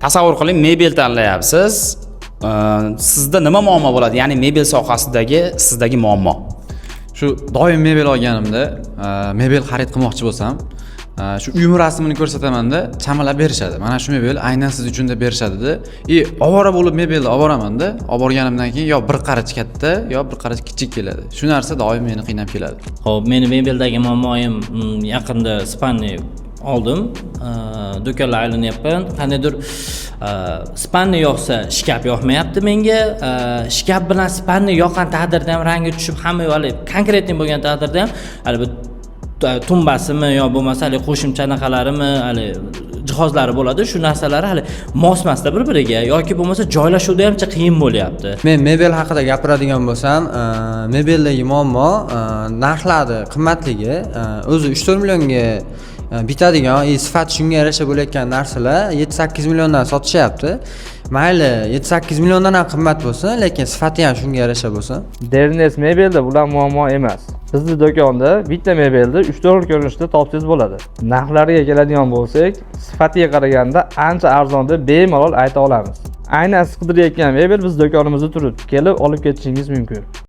Tasavvur qiling, mebel tanlayapsiz. Sizda nima muammo bo'ladi? Ya'ni mebel sohasidagi sizdagi muammo. Shu doim mebel olganimda, mebel xarid qilmoqchi bo'lsam, shu uyim rasmini ko'rsatamanda chamalab berishadi. Mana shu mebel aynan siz uchun deb berishadi-da. Ovora bo'lib mebelni olib boraman-da, olib borganimdan keyin yo bir qarich katta, yo bir qarich kichik keladi. Shu narsa doim meni qiynab keladi. Xo'p, meni mebeldagi muammoim yaqinda spanni oldim. Do'konlar aylanyapman. Qandaydir spanni yoqsa, shkaf yoqmayapti menga. Shkaf bilan spanni yoqqan taqdirda ham rangi tushib, hamma hali konkretniy bo'lgan taqdirda ham hali bir tumbasimi yo bo'lmasa hali qo'shimcha anaqalarimi, hali jihozlari bo'ladi. Shu narsalar hali mos-masda bir-biriga yoki bo'lmasa joylashuvda hamcha qiyin bo'lyapti. Men mebel haqida gapiradigan bo'lsam, mebeldagi muammo narxlari qimmatligi, o'zi 3-4 millionga bitadigan, sifat shunga yarasha bo'layotgan narsalar 7-8 milliondan sotishyapti. Mayli 7-8 milliondan ham qimmat bo'lsin, lekin sifati ham shunga yarasha bo'lsin. Dernes mebelda bular muammo emas. Bizni do'konda bitta mebelni 3-4 ko'rinishda topsangiz bo'ladi. Narxlariga keladigan bo'lsak, sifatiga qaraganda ancha arzon deb bemalol ayta olamiz. Aynan siz qidirayotgan mebel biz do'konimizda turibdi. Kelib olib ketishingiz mumkin.